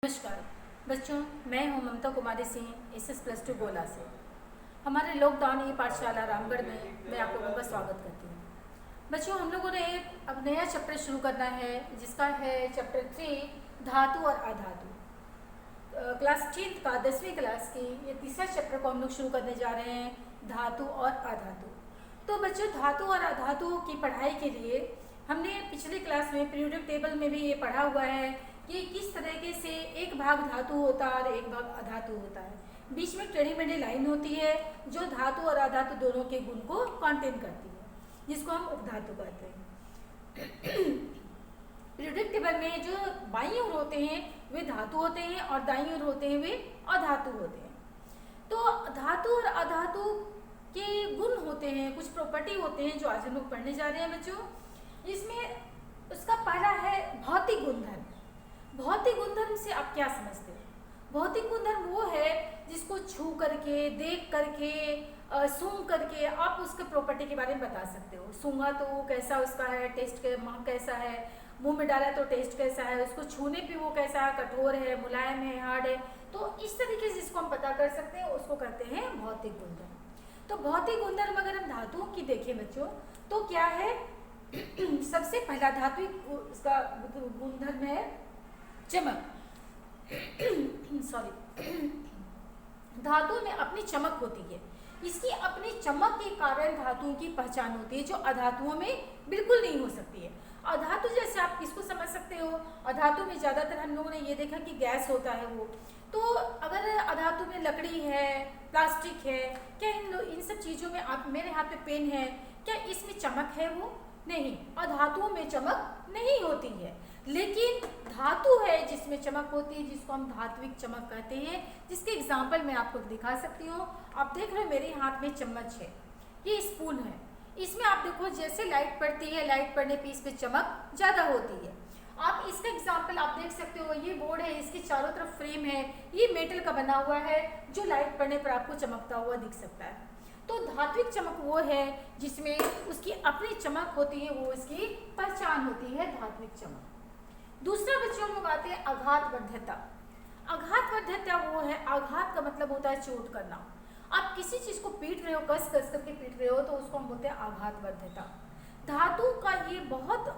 नमस्कार बच्चों, मैं हूं ममता कुमारी सिंह SS+2 गोला से। हमारे लोकदान ई पाठशाला रामगढ़ में मैं आप लोगों का स्वागत करती हूं। बच्चों, हम लोगों ने अब नया चैप्टर शुरू करना है जिसका है चैप्टर 3 धातु और अधातु। क्लास 10th का 10वीं क्लास की ये तीसरा चैप्टर को हम लोग शुरू करने जा रहे हैं, धातु और अधातु। तो बच्चों, धातु और अधातु की पढ़ाई के लिए हमने पिछली क्लास में पीरियोडिक टेबल में भी ये पढ़ा हुआ है कि किस तरीके से एक भाग धातु होता है और एक भाग अधातु होता है। बीच में टेढ़ी मेढ़ी लाइन होती है जो धातु और अधातु दोनों के गुण को कंटेन करती है, जिसको हम उपधातु कहते हैं। पीरियोडिक टेबल में जो बाईं ओर होते हैं वे धातु होते हैं और दाईं ओर होते हैं वे अधातु होते हैं। तो धातु और अधातु के गुण होते हैं, कुछ प्रॉपर्टी होते हैं जो आज हम लोग पढ़ने जा रहे हैं बच्चों। इसमें उसका पहला है भौतिक गुणधर्म। भौतिक गुणधर्म से आप क्या समझते हो? भौतिक गुणधर्म वो है जिसको छू करके, देख करके, सूंघ करके आप उसके प्रॉपर्टी के बारे में बता सकते हो। सूंघा तो वो कैसा उसका है, टेस्ट महक कैसा है, मुंह में डाला तो टेस्ट कैसा है, उसको छूने पे वो कैसा है, कठोर है, मुलायम है, हार्ड है। तो इस तरीके से जिसको हम पता कर सकते हैं उसको कहते हैं भौतिक गुणधर्म। तो भौतिक गुणधर्म अगर हम धातुओं की देखें बच्चों तो क्या है? सबसे पहला धात्विक उसका गुणधर्म है चमक। सॉरी, धातु में अपनी चमक होती है। इसकी अपनी चमक के कारण धातुओं की पहचान होती है जो अधातुओं में बिल्कुल नहीं हो सकती है। अधातु जैसे आप किसको समझ सकते हो? अधातु में ज़्यादातर हम लोगों ने ये देखा कि गैस होता है वो। तो अगर अधातु में लकड़ी है, प्लास्टिक है, क्या इन सब चीज़ों में आप मेरे हाथ में पेन है, क्या इसमें चमक है? वो नहीं, अधातुओं में चमक नहीं होती है। लेकिन धातु है जिसमें चमक होती है, जिसको हम धात्विक चमक कहते हैं। जिसके एग्जाम्पल मैं आपको दिखा सकती हूँ। आप देख रहे हो मेरे हाथ में चम्मच है, ये स्पून है। इसमें आप देखो जैसे लाइट पड़ती है, लाइट पड़ने पे इस पर चमक ज़्यादा होती है। आप इसका एग्जाम्पल आप देख सकते हो, ये बोर्ड है, इसके चारों तरफ फ्रेम है, ये मेटल का बना हुआ है जो लाइट पड़ने पर आपको चमकता हुआ दिख सकता है। तो धात्विक चमक वो है जिसमें उसकी अपनी चमक होती है, वो इसकी पहचान होती है, धात्विक चमक। दूसरा बच्चों हम लोग आते हैं आघातवर्ध्यता। आघातवर्ध्यता वो है, आघात का मतलब होता है चोट करना। आप किसी चीज को पीट रहे हो, कस कस करके पीट रहे हो, तो उसको हम बोलते हैं आघातवर्ध्यता। धातु का ये बहुत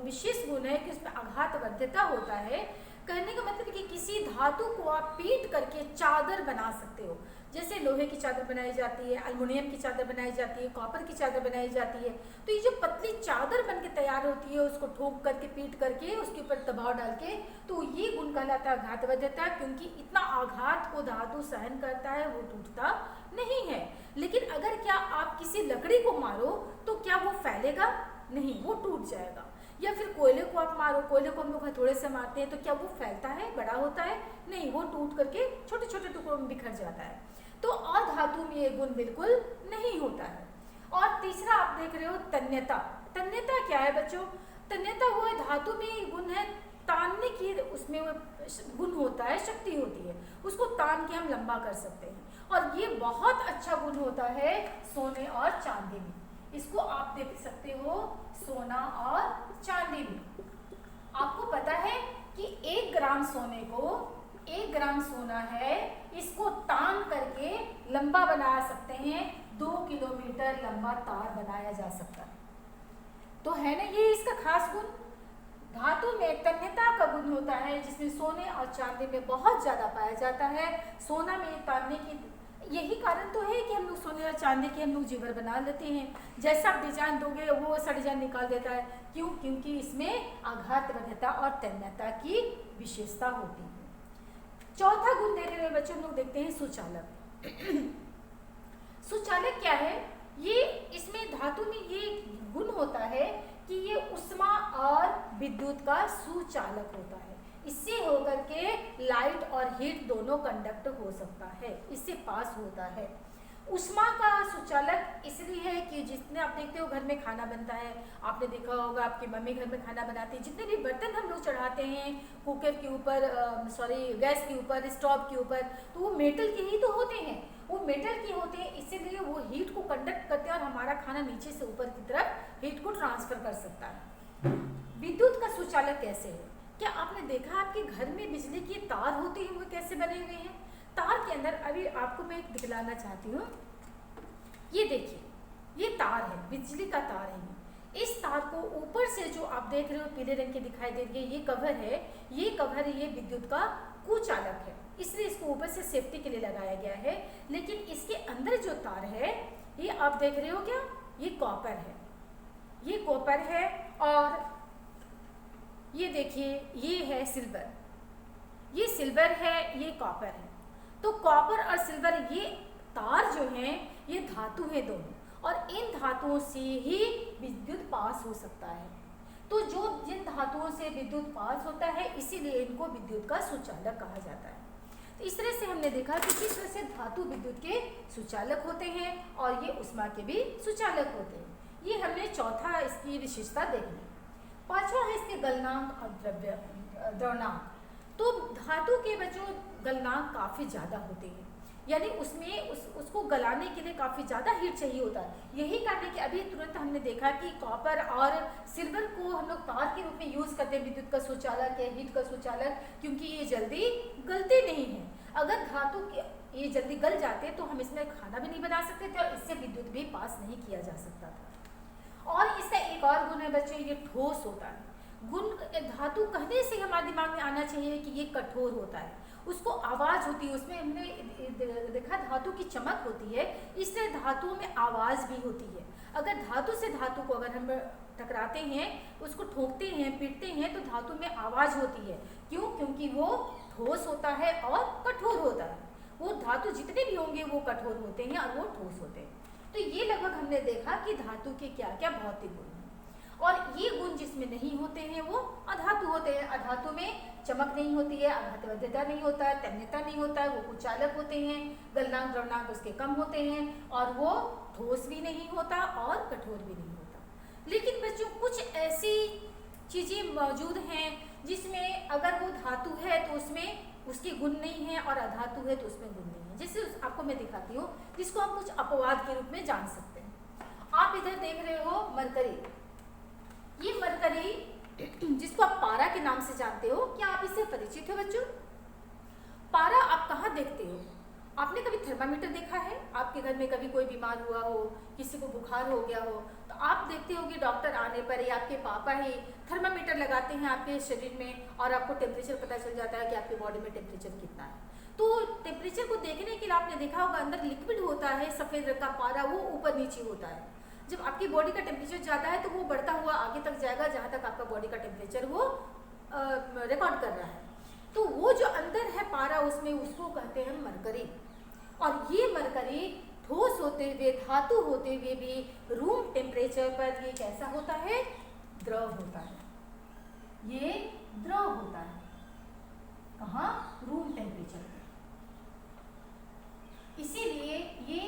विशेष गुण है कि उसमें आघातवर्ध्यता होता है। कहने का मतलब कि किसी धातु को आप पीट करके चादर बना सकते हो। जैसे लोहे की चादर बनाई जाती है, एल्युमिनियम की चादर बनाई जाती है, कॉपर की चादर बनाई जाती है। तो ये जो पतली चादर बन के तैयार होती है, उसको ठोक करके, पीट करके, उसके ऊपर दबाव डाल के, तो ये गुण कहलाता है आघातवर्ध्यता। क्योंकि इतना आघात को धातु सहन करता है, वो टूटता नहीं है। लेकिन अगर क्या आप किसी लकड़ी को मारो तो क्या वो फैलेगा? नहीं, वो टूट जाएगा। या फिर कोयले को आप मारो, कोयले को हम लोग हथौड़े से मारते हैं, तो क्या वो फैलता है, बड़ा होता है? नहीं, वो टूट करके छोटे छोटे टुकड़ों में बिखर जाता है। तो अधातु में ये गुण बिल्कुल नहीं होता है। और तीसरा आप देख रहे हो तन्यता। तन्यता क्या है बच्चों? तन्यता वो है, धातु में गुण है तानने की, उसमें गुण होता है, शक्ति होती है, उसको तान के हम लंबा कर सकते हैं। और ये बहुत अच्छा गुण होता है सोने और चांदी में। इसको आप देख सकते हो सोना और चांदी में। आपको पता है कि 1 ग्राम सोने को, 1 ग्राम सोना है, इसको तान करके लंबा बना सकते हैं। 2 किलोमीटर लंबा तार बनाया जा सकता है। तो है ना ये इसका खास गुण। धातु में तन्यता का गुण होता है जिसमें सोने और चांदी में बहुत ज़्यादा पाया जाता है। सोना में तानने की यही कारण तो है कि हम लोग सोने और चांदी के हम लोग जेवर बना लेते हैं। जैसा आप डिजाइन दोगे वो वैसा डिजाइन निकाल देता है। क्यों? क्योंकि इसमें आघातवर्ध्यता और तन्यता की विशेषता होती है। चौथा गुण देख रहे बच्चों, हम लोग देखते हैं सुचालक। सुचालक क्या है? ये इसमें धातु में ये गुण होता है कि ये उष्मा और विद्युत का सुचालक होता है। इससे होकर के लाइट और हीट दोनों कंडक्ट हो सकता है, इससे पास होता है। उष्मा का सुचालक इसलिए है कि जितने आप देखते हो घर में खाना बनता है, आपने देखा होगा आपकी मम्मी घर में खाना बनाती है, जितने भी बर्तन हम लोग चढ़ाते हैं कुकर के ऊपर, गैस के ऊपर, स्टोव के ऊपर, तो वो मेटल के ही तो होते हैं। वो मेटल के होते हैं, इसीलिए वो हीट को कंडक्ट करते हैं और हमारा खाना नीचे से ऊपर की तरफ हीट को ट्रांसफर कर सकता है। विद्युत का सुचालक कैसे है? क्या आपने देखा आपके घर में बिजली के तार होते हैं वो कैसे बने हुए हैं? तार के अंदर अभी आपको मैं एक दिखलाना चाहती हूँ। ये देखिए, ये तार है, बिजली का तार है। इस तार को ऊपर से जो आप देख रहे हो पीले रंग के दिखाई दे रही है, ये कवर है, ये विद्युत का कुचालक है, इसलिए इसको ऊपर से सेफ्टी के लिए लगाया गया है। लेकिन इसके अंदर जो तार है, ये आप देख रहे हो क्या, ये कॉपर है, ये कॉपर है। और ये देखिए, ये है सिल्वर, ये सिल्वर है, ये कॉपर है। तो कॉपर और सिल्वर ये तार जो हैं ये धातु है दोनों, और इन धातुओं से ही विद्युत पास हो सकता है। तो जो जिन धातुओं से विद्युत पास होता है इसीलिए इनको विद्युत का सुचालक कहा जाता है। तो इस तरह से हमने देखा कि किस तरह से धातु विद्युत के सुचालक होते हैं और ये उष्मा के भी सुचालक होते हैं। ये हमने चौथा इसकी विशेषता देखी। पांचवा है इसके गलनांक और द्रवनांक। तो धातु के बच्चों गलनांक काफ़ी ज़्यादा होते हैं, यानी उसमें उसको गलाने के लिए काफ़ी ज़्यादा हीट चाहिए होता है। यही कारण है कि अभी तुरंत हमने देखा कि कॉपर और सिल्वर को हम लोग तार के रूप में यूज़ करते हैं विद्युत का सुचालक या हीट का सुचालक, क्योंकि ये जल्दी गलते नहीं हैं। अगर धातु के ये जल्दी गल जाते तो हम इसमें खाना भी नहीं बना सकते थे और इससे विद्युत भी पास नहीं किया जा सकता था। और इसका एक और गुण है बच्चों, ये ठोस होता है। गुण धातु कहने से हमारे दिमाग में आना चाहिए कि ये कठोर होता है, उसको आवाज़ होती है। उसमें हमने देखा धातु की चमक होती है, इसलिए धातुओं में आवाज़ भी होती है। अगर धातु से धातु को अगर हम टकराते हैं, उसको ठोकते हैं, पीटते हैं, तो धातु में आवाज़ होती है। क्यों? क्योंकि वो ठोस होता है और कठोर होता है। वो धातु जितने भी होंगे वो कठोर होते हैं और वो ठोस होते हैं। तो ये लगभग हमने देखा कि धातु के क्या क्या भौतिक गुण हैं। और ये गुण जिसमें नहीं होते हैं वो अधातु होते हैं। अधातु में चमक नहीं होती है, आघातवद्यता नहीं होता है, तन्यता नहीं होता है, वो कुचालक होते हैं, गलनांक द्रवनांक उसके कम होते हैं, और वो ठोस भी नहीं होता और कठोर भी नहीं होता। लेकिन बच्चों कुछ ऐसी चीज़ें मौजूद हैं जिसमें अगर वो धातु है तो उसमें उसके गुण नहीं है और अधातु है तो उसमें गुण नहीं है। जैसे आपको मैं दिखाती हूँ, जिसको हम कुछ अपवाद के रूप में जान सकते हैं। आप इधर देख रहे हो मरकरी, ये मरकरी जिसको आप पारा के नाम से जानते हो, क्या आप इससे परिचित हो बच्चों? पारा आप कहाँ देखते हो? आपने कभी थर्मामीटर देखा है? आपके घर में कभी कोई बीमार हुआ हो, किसी को बुखार हो गया हो, तो आप देखते हो कि डॉक्टर आने पर या आपके पापा ही थर्मामीटर लगाते हैं आपके शरीर में और आपको टेम्परेचर पता चल जाता है कि आपके बॉडी में टेम्परेचर कितना है। तो टेम्परेचर को देखने के लिए आपने देखा होगा अंदर लिक्विड होता है सफ़ेद रंग का पारा, वो ऊपर नीचे होता है। जब आपकी बॉडी का टेम्परेचर ज़्यादा है तो वो बढ़ता हुआ आगे तक जाएगा जहाँ तक आपका बॉडी का टेम्परेचर वो रिकॉर्ड कर रहा है। तो वो जो अंदर है पारा उसमें, उसको कहते हैं मरकरी। और ये मरकरी ठोस होते हुए, धातु होते हुए भी रूम टेम्परेचर पर ये कैसा होता है? द्रव होता है। ये द्रव होता है। कहाँ? रूम टेम्परेचर पर। इसीलिए ये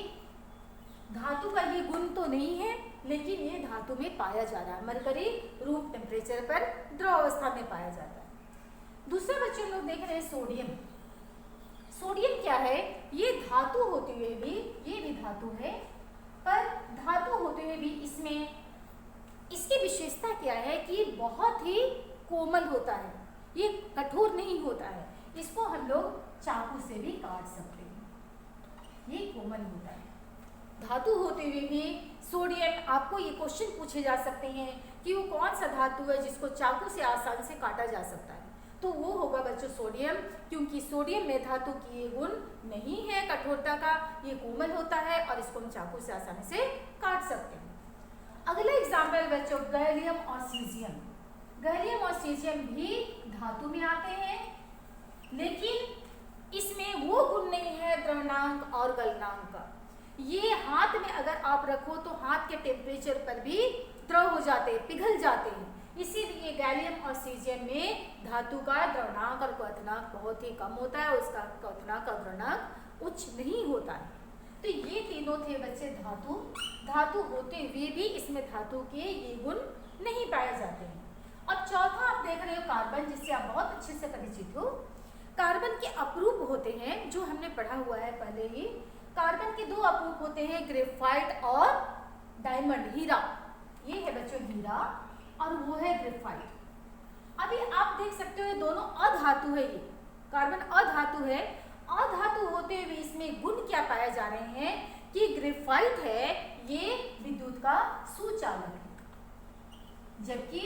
धातु का ये गुण तो नहीं है, लेकिन ये धातु में पाया जा रहा है। मरकरी रूम टेम्परेचर पर द्रव अवस्था में पाया जाता है। दूसरा बच्चों लोग देख रहे हैं सोडियम। सोडियम क्या है? ये धातु होते हुए भी, ये भी धातु है, पर धातु होते हुए भी इसमें इसकी विशेषता क्या है कि बहुत ही कोमल होता है, ये कठोर नहीं होता है। इसको हम लोग चाकू से भी काट सकते हैं, ये कोमल होता है। धातु होते हुए भी सोडियम, आपको ये क्वेश्चन पूछे जा सकते हैं कि वो कौन सा धातु है जिसको चाकू से आसानी से काटा जा सकता है, तो वो होगा बच्चों सोडियम। क्योंकि सोडियम में धातु की ये गुण नहीं है कठोरता का, ये कोमल होता है और इसको हम चाकू से आसानी से काट सकते हैं। अगला एग्जाम्पल बच्चों गैलियम और सीजियम। गैलियम और सीजियम भी धातु में आते हैं, लेकिन इसमें वो गुण नहीं है द्रवनांक और गलनांक का। ये हाथ में अगर आप रखो तो हाथ के टेम्परेचर पर भी द्रव हो जाते हैं, पिघल जाते हैं। इसीलिए गैलियम और सीजियम में धातु का द्रवनांक और क्वथनांक बहुत ही कम होता है, उसका क्वथनांक और द्रवनांक उच्च नहीं होता है। तो ये तीनों थे बच्चे धातु। धातु होते हुए भी इसमें धातु के ये गुण नहीं पाए जाते हैं। अब चौथा आप देख रहे हो कार्बन, जिससे आप बहुत अच्छे से परिचित हो। कार्बन के अपरूप होते हैं जो हमने पढ़ा हुआ है पहले ही। कार्बन के दो अपरूप होते हैं, ग्रेफाइट और डायमंड, हीरा। ये है बच्चों हीरा और वो है ग्रेफाइट। अभी आप देख सकते हो ये दोनों अधातु है, ये कार्बन अधातु है। अधातु होते हुए इसमें गुण क्या पाए जा रहे हैं कि ग्रेफाइट है ये विद्युत का सुचालक है, जबकि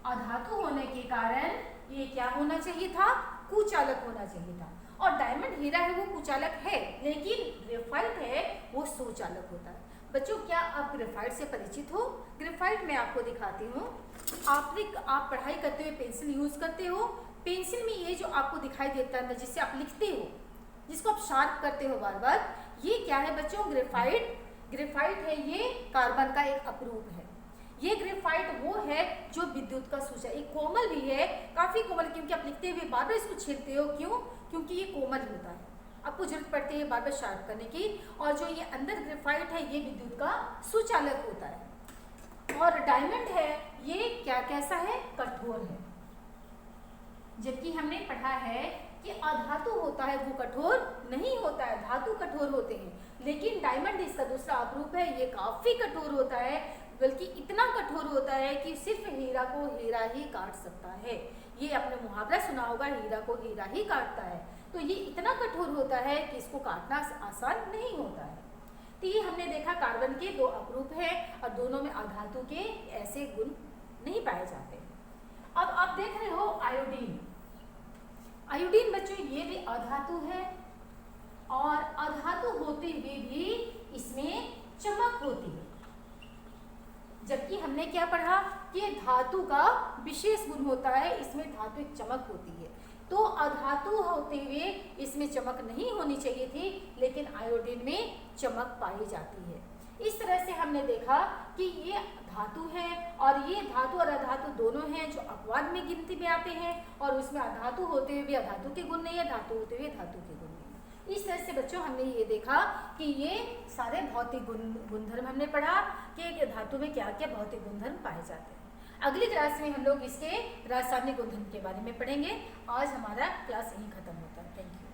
अधातु होने के कारण ये क्या होना चाहिए था, कुचालक होना चाहिए था। और डायमंड हीरा है वो कुचालक है, लेकिन ग्रेफाइट है वो सुचालक होता है। बच्चों क्या आप ग्रेफाइट से परिचित हो? ग्रेफाइट मैं आपको दिखाती हूँ। आप पढ़ाई करते हुए पेंसिल यूज करते हो, पेंसिल में ये जो आपको दिखाई देता है जिससे आप लिखते हो, जिसको आप शार्प करते हो बार बार, ये क्या है बच्चों? ग्रेफाइट। ग्रेफाइट है ये कार्बन का एक अपरूप है। ये ग्रेफाइट वो है जो विद्युत का सूचक, एक कोमल भी है, काफी कोमल, क्योंकि आप लिखते हुए बार बार इसको छेड़ते हो। क्यों? क्योंकि ये कोमल होता है, आपको जरूरत पड़ती है बार बार शार्प करने की। और जो ये अंदर ग्रेफाइट है ये विद्युत का सुचालक होता है। और डायमंड है ये क्या कैसा है? कठोर है। जबकि हमने पढ़ा है कि अधातु होता है वो कठोर नहीं होता है, धातु कठोर होते हैं, लेकिन डायमंड इसका दूसरा अपरूप है, ये काफी कठोर होता है, बल्कि इतना कठोर होता है कि सिर्फ हीरा को हीरा ही काट सकता है। ये आपने मुहावरा सुना होगा, हीरा को हीरा ही काटता है। तो ये इतना कठोर होता है कि इसको काटना आसान नहीं होता है। तो ये हमने देखा कार्बन के दो अपरूप हैं और दोनों में अधातु के ऐसे गुण नहीं पाए जाते। अब आप देख रहे हो आयोडीन। आयोडीन बच्चों ये भी अधातु है और अधातु होते हुए भी इसमें चमक होती है, जबकि हमने क्या पढ़ा कि धातु का विशेष गुण होता है, इसमें धातु एक चमक होती है। तो अधातु होते हुए इसमें चमक नहीं होनी चाहिए थी, लेकिन आयोडीन में चमक पाई जाती है। इस तरह से हमने देखा कि ये धातु है और ये धातु और अधातु दोनों हैं जो अपवाद में गिनती में आते हैं, और उसमें अधातु होते हुए भी अधातु के गुण नहीं है, धातु होते हुए धातु के गुण नहीं है। इस तरह से बच्चों हमने ये देखा कि ये सारे भौतिक गुणधर्म हमने पढ़ा कि धातु में क्या क्या भौतिक गुणधर्म पाए जाते हैं। अगली क्लास में हम लोग इसके रासायनिक गुणधर्म के बारे में पढ़ेंगे। आज हमारा क्लास यहीं खत्म होता है। Thank you.